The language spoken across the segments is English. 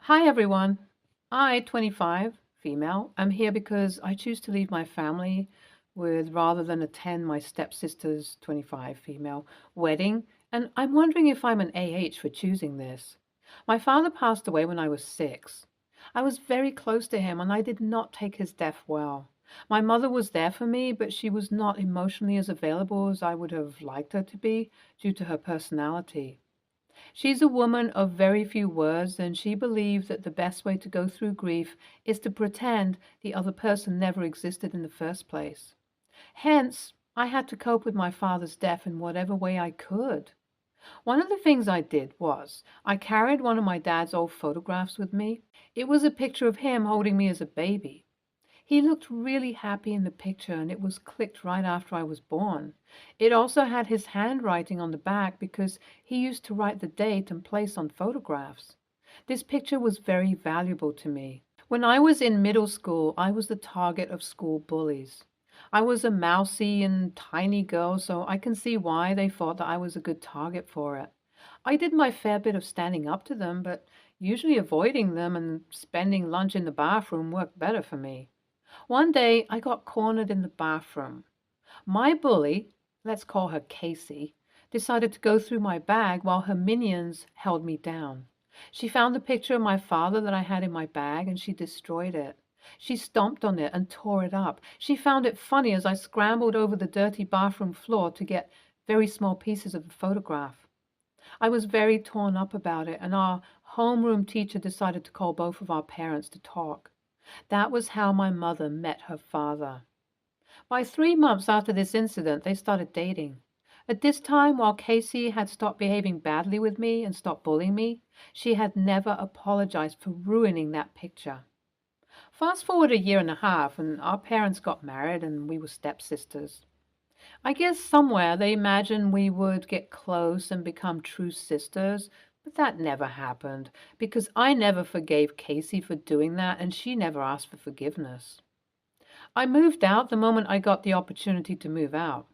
Hi everyone. I, 25, female, am here because I choose to leave my family with rather than attend my stepsister's 25 female wedding, and I'm wondering if I'm an AH for choosing this. My father passed away when I was 6. I was very close to him and I did not take his death well. My mother was there for me, but she was not emotionally as available as I would have liked her to be due to her personality. She's a woman of very few words, and she believed that the best way to go through grief is to pretend the other person never existed in the first place. Hence, I had to cope with my father's death in whatever way I could. One of the things I did was I carried one of my dad's old photographs with me. It was a picture of him holding me as a baby. He looked really happy in the picture, and it was clicked right after I was born. It also had his handwriting on the back because he used to write the date and place on photographs. This picture was very valuable to me. When I was in middle school, I was the target of school bullies. I was a mousy and tiny girl, so I can see why they thought that I was a good target for it. I did my fair bit of standing up to them, but usually avoiding them and spending lunch in the bathroom worked better for me. One day I got cornered in the bathroom. My bully, let's call her Casey, decided to go through my bag while her minions held me down. She found the picture of my father that I had in my bag and she destroyed it. She stomped on it and tore it up. She found it funny as I scrambled over the dirty bathroom floor to get very small pieces of the photograph. I was very torn up about it, and our homeroom teacher decided to call both of our parents to talk. That was how my mother met her father. By 3 months after this incident, they started dating. At this time, while Casey had stopped behaving badly with me and stopped bullying me, she had never apologized for ruining that picture. Fast forward a year and a half, and our parents got married and we were stepsisters. I guess somewhere they imagined we would get close and become true sisters, but that never happened because I never forgave Casey for doing that and she never asked for forgiveness. I moved out the moment I got the opportunity to move out.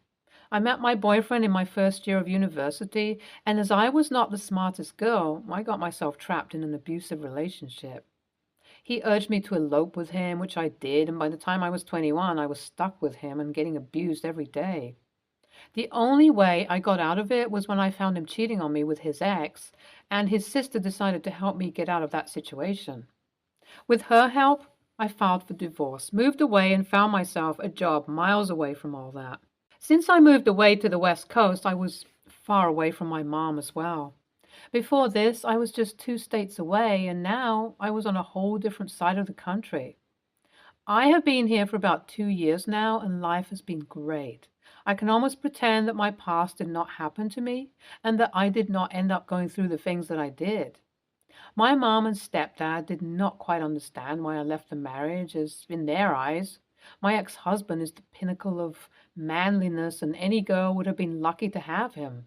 I met my boyfriend in my first year of university, and as I was not the smartest girl, I got myself trapped in an abusive relationship. He urged me to elope with him, which I did, and by the time I was 21, I was stuck with him and getting abused every day. The only way I got out of it was when I found him cheating on me with his ex, and his sister decided to help me get out of that situation. With her help, I filed for divorce, moved away, and found myself a job miles away from all that. Since I moved away to the West Coast, I was far away from my mom as well. Before this, I was just 2 states away, and now I was on a whole different side of the country. I have been here for about 2 years now, and life has been great. I can almost pretend that my past did not happen to me and that I did not end up going through the things that I did. My mom and stepdad did not quite understand why I left the marriage, as in their eyes, my ex-husband is the pinnacle of manliness and any girl would have been lucky to have him.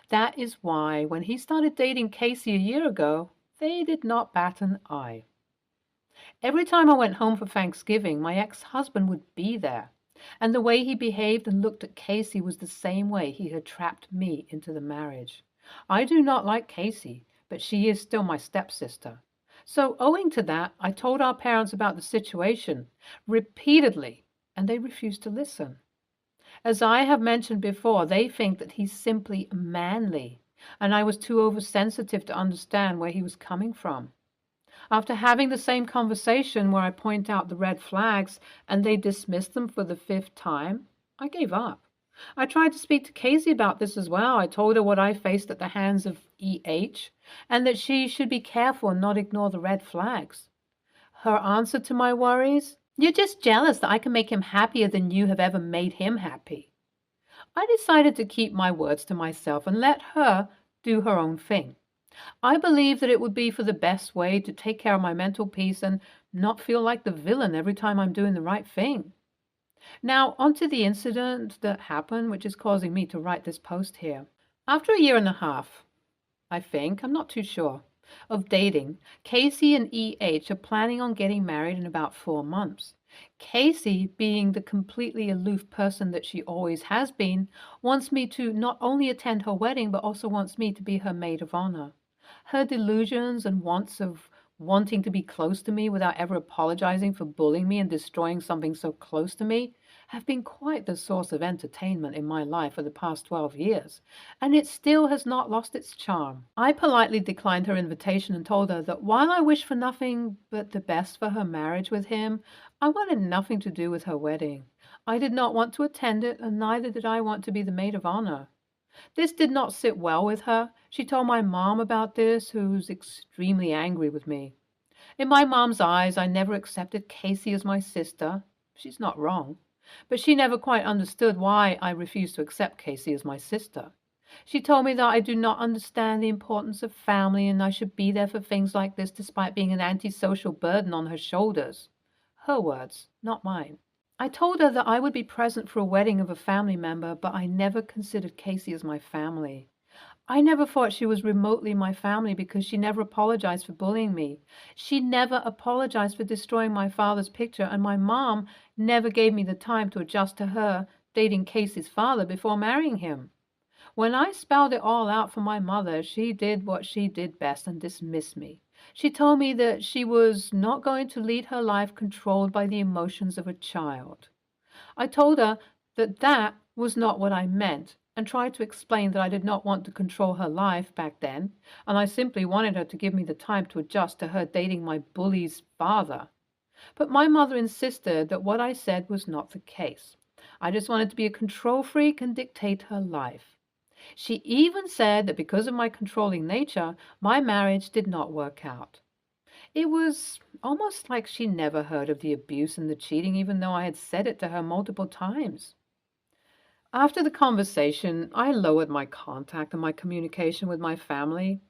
That is why when he started dating Casey a year ago, they did not bat an eye. Every time I went home for Thanksgiving, my ex-husband would be there, and the way he behaved and looked at Casey was the same way he had trapped me into the marriage. I do not like Casey, but she is still my stepsister. So owing to that, I told our parents about the situation repeatedly, and they refused to listen. As I have mentioned before, they think that he's simply manly, and I was too oversensitive to understand where he was coming from. After having the same conversation where I point out the red flags and they dismiss them for the 5th time, I gave up. I tried to speak to Casey about this as well. I told her what I faced at the hands of EH and that she should be careful and not ignore the red flags. Her answer to my worries, "You're just jealous that I can make him happier than you have ever made him happy." I decided to keep my words to myself and let her do her own thing. I believe that it would be for the best way to take care of my mental peace and not feel like the villain every time I'm doing the right thing. Now, onto the incident that happened, which is causing me to write this post here. After a year and a half, I think, I'm not too sure, of dating, Casey and EH are planning on getting married in about 4 months. Casey, being the completely aloof person that she always has been, wants me to not only attend her wedding, but also wants me to be her maid of honor. Her delusions and wants of wanting to be close to me without ever apologizing for bullying me and destroying something so close to me, have been quite the source of entertainment in my life for the past 12 years, and it still has not lost its charm. I politely declined her invitation and told her that while I wish for nothing but the best for her marriage with him, I wanted nothing to do with her wedding. I did not want to attend it, and neither did I want to be the maid of honor. This did not sit well with her. She told my mom about this, who's extremely angry with me. In my mom's eyes, I never accepted Casey as my sister. She's not wrong. But she never quite understood why I refused to accept Casey as my sister. She told me that I do not understand the importance of family and I should be there for things like this despite being an antisocial burden on her shoulders. Her words, not mine. I told her that I would be present for a wedding of a family member, but I never considered Casey as my family. I never thought she was remotely my family because she never apologized for bullying me. She never apologized for destroying my father's picture, and my mom never gave me the time to adjust to her dating Casey's father before marrying him. When I spelled it all out for my mother, she did what she did best and dismissed me. She told me that she was not going to lead her life controlled by the emotions of a child. I told her that that was not what I meant and tried to explain that I did not want to control her life back then, and I simply wanted her to give me the time to adjust to her dating my bully's father. But my mother insisted that what I said was not the case. I just wanted to be a control freak and dictate her life. She even said that because of my controlling nature, my marriage did not work out. It was almost like she never heard of the abuse and the cheating, even though I had said it to her multiple times. After the conversation, I lowered my contact and my communication with my family.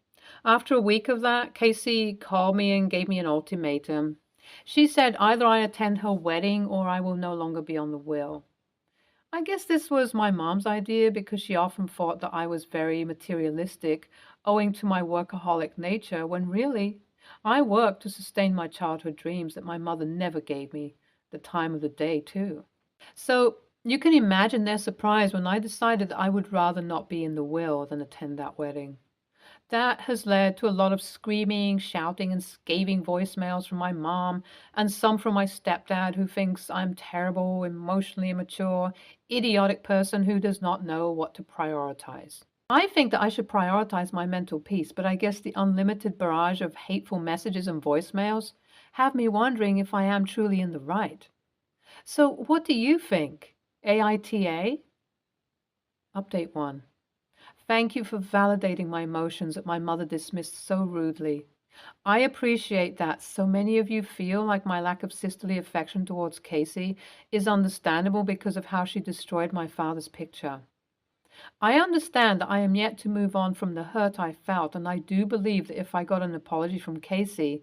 After a week of that, Casey called me and gave me an ultimatum. She said either I attend her wedding or I will no longer be on the will. I guess this was my mom's idea because she often thought that I was very materialistic, owing to my workaholic nature, when really I worked to sustain my childhood dreams that my mother never gave me the time of the day, too. So you can imagine their surprise when I decided that I would rather not be in the will than attend that wedding. That has led to a lot of screaming, shouting, and scathing voicemails from my mom and some from my stepdad who thinks I'm terrible, emotionally immature, idiotic person who does not know what to prioritize. I think that I should prioritize my mental peace, but I guess the unlimited barrage of hateful messages and voicemails have me wondering if I am truly in the right. So what do you think? AITA? Update 1. Thank you for validating my emotions that my mother dismissed so rudely. I appreciate that so many of you feel like my lack of sisterly affection towards Casey is understandable because of how she destroyed my father's picture. I understand that I am yet to move on from the hurt I felt, and I do believe that if I got an apology from Casey,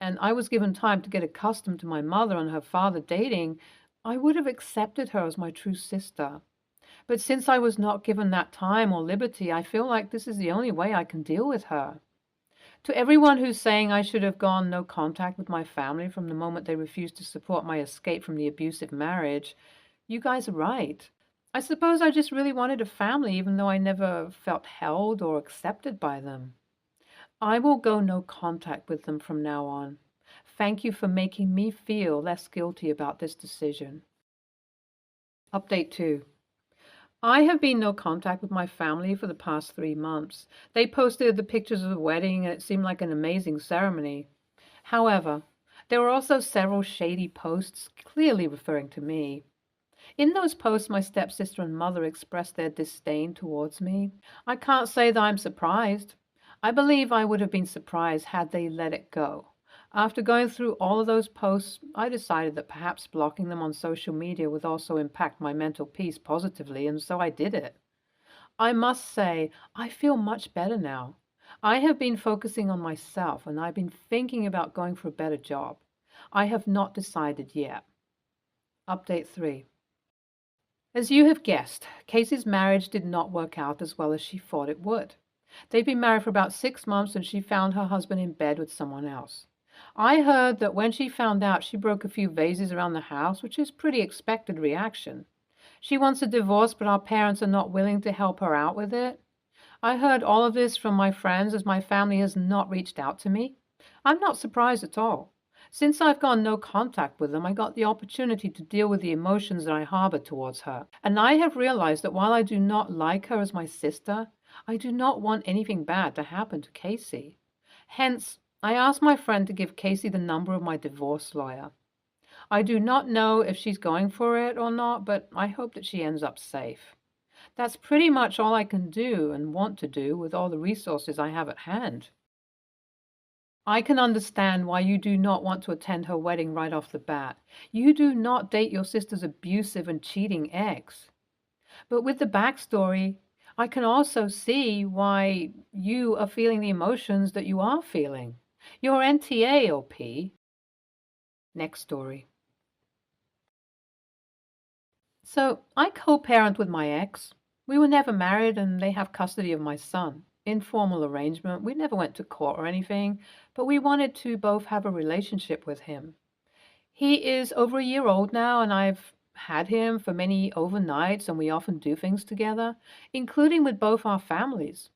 and I was given time to get accustomed to my mother and her father dating, I would have accepted her as my true sister. But since I was not given that time or liberty, I feel like this is the only way I can deal with her. To everyone who's saying I should have gone no contact with my family from the moment they refused to support my escape from the abusive marriage, you guys are right. I suppose I just really wanted a family, even though I never felt held or accepted by them. I will go no contact with them from now on. Thank you for making me feel less guilty about this decision. Update 2. I have been no contact with my family for the past 3 months. They posted the pictures of the wedding and it seemed like an amazing ceremony. However, there were also several shady posts clearly referring to me. In those posts, my stepsister and mother expressed their disdain towards me. I can't say that I'm surprised. I believe I would have been surprised had they let it go. After going through all of those posts, I decided that perhaps blocking them on social media would also impact my mental peace positively, and so I did it. I must say, I feel much better now. I have been focusing on myself, and I've been thinking about going for a better job. I have not decided yet. Update 3. As you have guessed, Casey's marriage did not work out as well as she thought it would. They'd been married for about 6 months and she found her husband in bed with someone else. I heard that when she found out, she broke a few vases around the house, which is a pretty expected reaction. She wants a divorce, but our parents are not willing to help her out with it. I heard all of this from my friends as my family has not reached out to me. I'm not surprised at all. Since I've gone no contact with them, I got the opportunity to deal with the emotions that I harbor towards her. And I have realized that while I do not like her as my sister, I do not want anything bad to happen to Casey. Hence, I asked my friend to give Casey the number of my divorce lawyer. I do not know if she's going for it or not, but I hope that she ends up safe. That's pretty much all I can do and want to do with all the resources I have at hand. I can understand why you do not want to attend her wedding right off the bat. You do not date your sister's abusive and cheating ex. But with the backstory, I can also see why you are feeling the emotions that you are feeling. Your NTA, OP. Next story. So I co-parent with my ex. We were never married and they have custody of my son. Informal arrangement. We never went to court or anything, but we wanted to both have a relationship with him. He is over a year old now, and I've had him for many overnights, and we often do things together, including with both our families.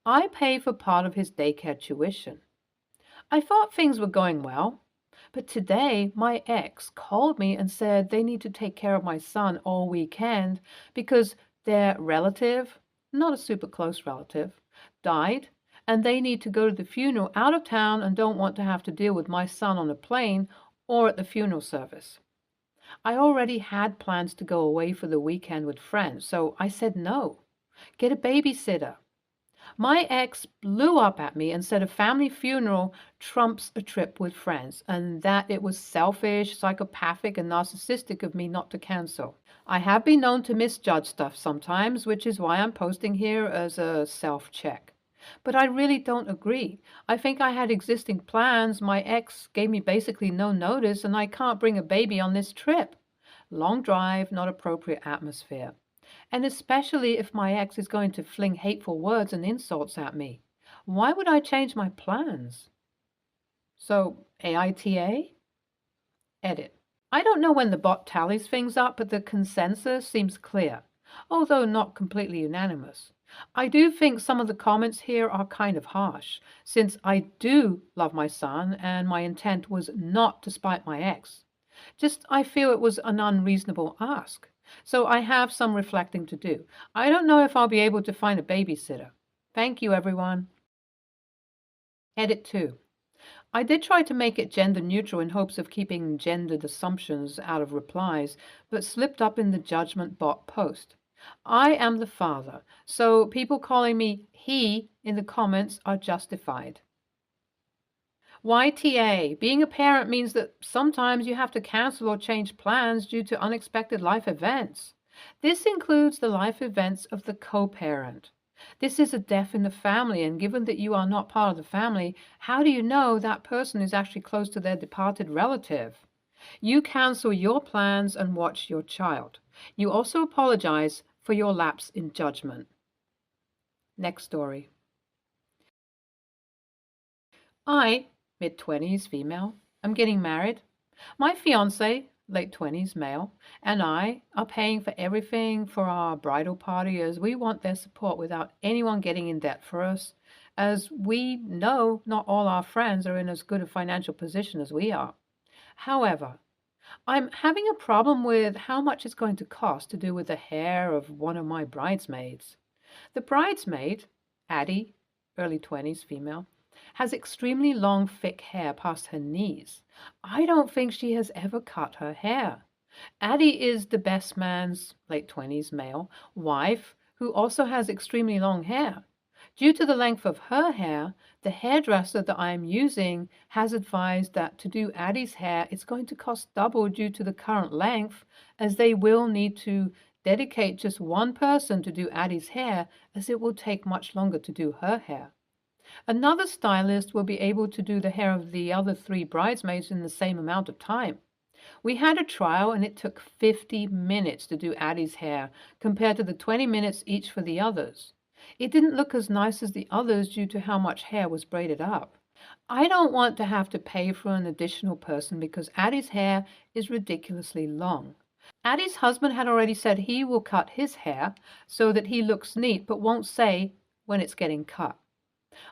I pay for part of his daycare tuition. I thought things were going well, but today my ex called me and said they need to take care of my son all weekend because their relative, not a super close relative, died, and they need to go to the funeral out of town and don't want to have to deal with my son on a plane or at the funeral service. I already had plans to go away for the weekend with friends, so I said no. Get a babysitter. My ex blew up at me and said a family funeral trumps a trip with friends, and that it was selfish, psychopathic, and narcissistic of me not to cancel. I have been known to misjudge stuff sometimes, which is why I'm posting here as a self-check. But I really don't agree. I think I had existing plans. My ex gave me basically no notice, and I can't bring a baby on this trip. Long drive, not appropriate atmosphere. And especially if my ex is going to fling hateful words and insults at me. Why would I change my plans? So, AITA? Edit. I don't know when the bot tallies things up, but the consensus seems clear, although not completely unanimous. I do think some of the comments here are kind of harsh, since I do love my son and my intent was not to spite my ex. Just I feel it was an unreasonable ask. So I have some reflecting to do. I don't know if I'll be able to find a babysitter. Thank you, everyone. Edit 2. I did try to make it gender neutral in hopes of keeping gendered assumptions out of replies, but slipped up in the judgment bot post. I am the father, so people calling me he in the comments are justified. YTA, being a parent means that sometimes you have to cancel or change plans due to unexpected life events. This includes the life events of the co-parent. This is a death in the family, and given that you are not part of the family, how do you know that person is actually close to their departed relative? You cancel your plans and watch your child. You also apologize for your lapse in judgment. Next story. I, mid-20s female, am getting married. My fiance, late 20s male, and I are paying for everything for our bridal party as we want their support without anyone getting in debt for us, as we know not all our friends are in as good a financial position as we are. However, I'm having a problem with how much it's going to cost to do with the hair of one of my bridesmaids. The bridesmaid, Addie, early 20s female, has extremely long, thick hair past her knees. I don't think she has ever cut her hair. Addie is the best man's, late 20s male, wife, who also has extremely long hair. Due to the length of her hair, the hairdresser that I am using has advised that to do Addie's hair, it's going to cost double due to the current length, as they will need to dedicate just one person to do Addie's hair, as it will take much longer to do her hair. Another stylist will be able to do the hair of the other 3 bridesmaids in the same amount of time. We had a trial and it took 50 minutes to do Addie's hair compared to the 20 minutes each for the others. It didn't look as nice as the others due to how much hair was braided up. I don't want to have to pay for an additional person because Addie's hair is ridiculously long. Addie's husband had already said he will cut his hair so that he looks neat but won't say when it's getting cut.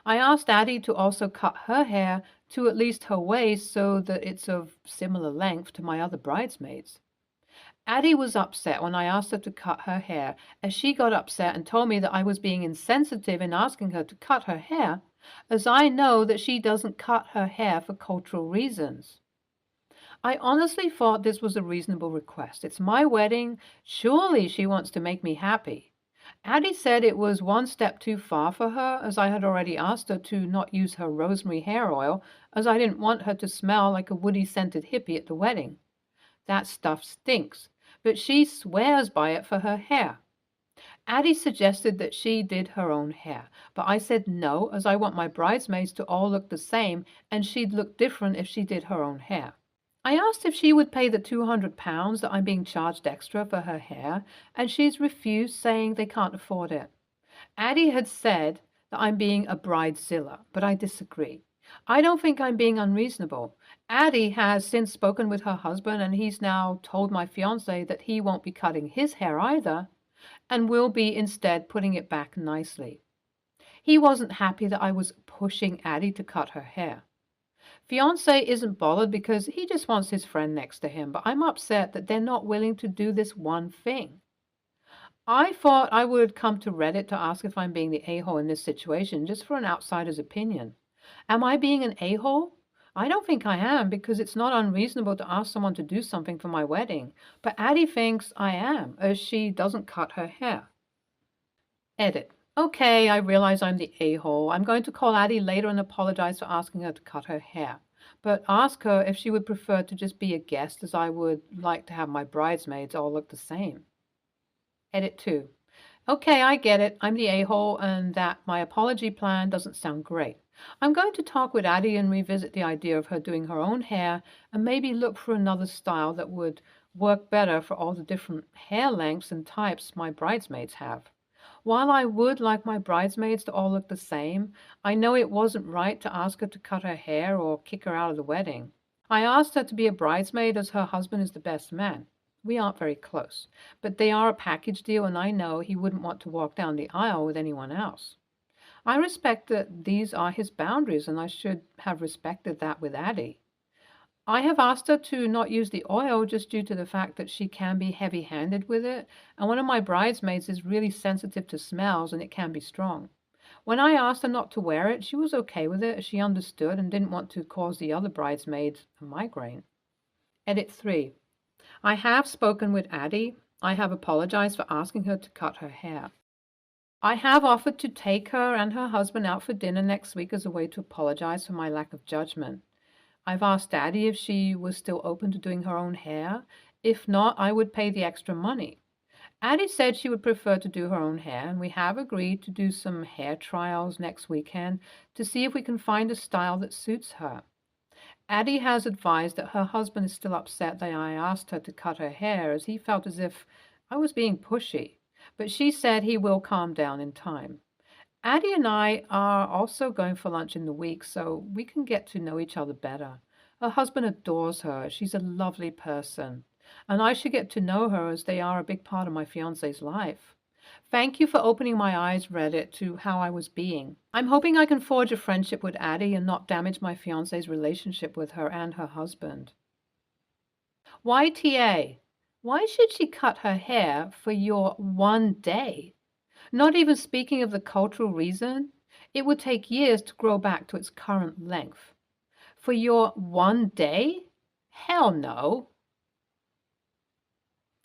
I asked Addie to also cut her hair to at least her waist so that it's of similar length to my other bridesmaids. Addie was upset when I asked her to cut her hair, as she got upset and told me that I was being insensitive in asking her to cut her hair, as I know that she doesn't cut her hair for cultural reasons. I honestly thought this was a reasonable request. It's my wedding. Surely she wants to make me happy. Addie said it was one step too far for her, as I had already asked her to not use her rosemary hair oil, as I didn't want her to smell like a woody-scented hippie at the wedding. That stuff stinks, but she swears by it for her hair. Addie suggested that she did her own hair, but I said no, as I want my bridesmaids to all look the same, and she'd look different if she did her own hair. I asked if she would pay the £200 that I'm being charged extra for her hair, and she's refused, saying they can't afford it. Addie had said that I'm being a bridezilla, but I disagree. I don't think I'm being unreasonable. Addie has since spoken with her husband, and he's now told my fiance that he won't be cutting his hair either, and will be instead putting it back nicely. He wasn't happy that I was pushing Addie to cut her hair. Fiance isn't bothered because he just wants his friend next to him, but I'm upset that they're not willing to do this one thing. I thought I would come to Reddit to ask if I'm being the a-hole in this situation, just for an outsider's opinion. Am I being an a-hole? I don't think I am, because it's not unreasonable to ask someone to do something for my wedding, but Addie thinks I am, as she doesn't cut her hair. Edit. Okay, I realize I'm the a-hole. I'm going to call Addie later and apologize for asking her to cut her hair, but ask her if she would prefer to just be a guest, as I would like to have my bridesmaids all look the same. Edit 2. Okay, I get it. I'm the a-hole, and that my apology plan doesn't sound great. I'm going to talk with Addie and revisit the idea of her doing her own hair, and maybe look for another style that would work better for all the different hair lengths and types my bridesmaids have. While I would like my bridesmaids to all look the same, I know it wasn't right to ask her to cut her hair or kick her out of the wedding. I asked her to be a bridesmaid as her husband is the best man. We aren't very close, but they are a package deal, and I know he wouldn't want to walk down the aisle with anyone else. I respect that these are his boundaries, and I should have respected that with Addie. I have asked her to not use the oil just due to the fact that she can be heavy-handed with it, and one of my bridesmaids is really sensitive to smells, and it can be strong. When I asked her not to wear it, she was okay with it, as she understood and didn't want to cause the other bridesmaids a migraine. Edit 3. I have spoken with Addie. I have apologized for asking her to cut her hair. I have offered to take her and her husband out for dinner next week as a way to apologize for my lack of judgment. I've asked Addie if she was still open to doing her own hair. If not, I would pay the extra money. Addie said she would prefer to do her own hair, and we have agreed to do some hair trials next weekend to see if we can find a style that suits her. Addie has advised that her husband is still upset that I asked her to cut her hair, as he felt as if I was being pushy, but she said he will calm down in time. Addie and I are also going for lunch in the week, so we can get to know each other better. Her husband adores her. She's a lovely person, and I should get to know her, as they are a big part of my fiance's life. Thank you for opening my eyes, Reddit, to how I was being. I'm hoping I can forge a friendship with Addie and not damage my fiance's relationship with her and her husband. YTA. Why should she cut her hair for your one day? Not even speaking of the cultural reason, it would take years to grow back to its current length. For your one day? Hell no.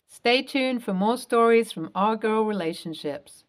Stay tuned for more stories from our girl relationships.